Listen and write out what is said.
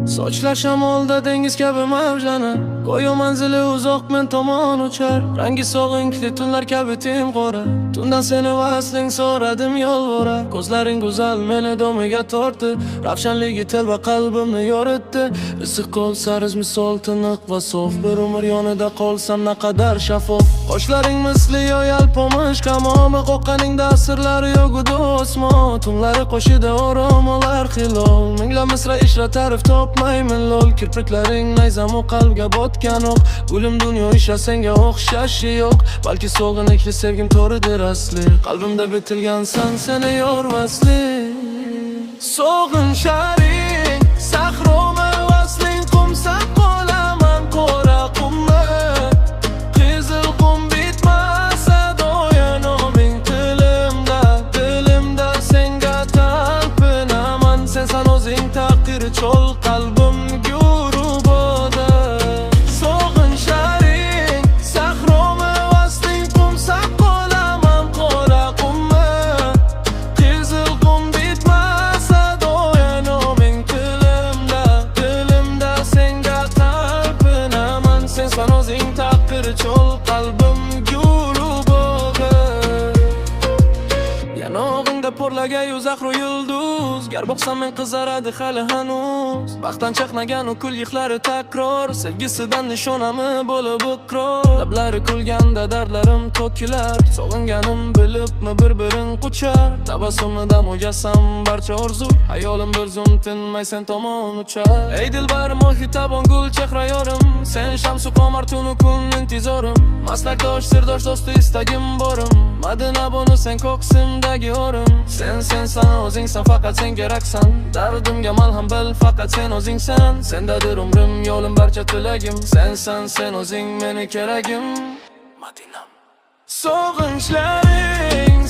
Sochlar shamolda dengiz kabi mavjlanib, go'yo manzili uzoq men tomon uchar. Rangi sog'inkli tunlar kabi timqora, tundan seni vasling so'radim yolvora. Ko'zlaring go'zal meni domiga tortdi, ravshanligi telba qalbimni yoritdi. Issiq qo'l sariz misol tiniq va sof, bir umr yonida qolsam naqadar shaffof. Qoshlaring misli yalpomish qamomi, qo'qqaningda asrlari yo'q o'smo. Tunlari qo'shida orom olar xilol, minglab misra ishra ta'rif topmayman lol. Kirpiklaring nayzamu qalbga botgan o'q, o'lim dunyo ishra senga o'xshashi yo'q. Balki so'g'inlikli sevgim to'ridir asli, qalbimda bitilgansan seni yormaslik. Sog'insharing sahroma vasling, qumsab qolaman qora qumma. Qizil qum bitmasa do'yanoming tilimda, dilimda senga talpinaman. Sensan o'zing taqdiri cho'l, qalbim guruboda. Sog'insharing sahroma vasling, qumsab qolaman qora qumma. Qizil qum bitmasa do'yanoming tilimda, dilimda senga talpinaman. Sensan o'zing taqdiri cho'l, qalbim guruboda. Yanog'ingda porlagan zahru yulduz, gar boqsam men qizaradi hali hanuz. Baxtdan chaqnagan u kul yig'lari takror, sevgisidan nishonami bo'lib iqror. Lablari kulganda dardlarim to'kilar, sog'inganim bilibmi bir-birin quchar. Tabassumida mujassam barcha orzu, hayolim bir zum tinmay sen tomon uchar. Ey dilbar mohitabon gul chehra yorim, sen shamsu qamar tunu kun intizorim. Maslakdosh sirdosh do'sti istagim borim, Madina bunu sen ko'ksimdagi o'rim. Sen o'zingsan, faqat sen keraksan. Dardimga malham bil, faqat sen o'zingsan. Sendadir umrim, yo'lim barcha tilagim. Sen o'zing meni keragim. Madinam. Sog'inchlaring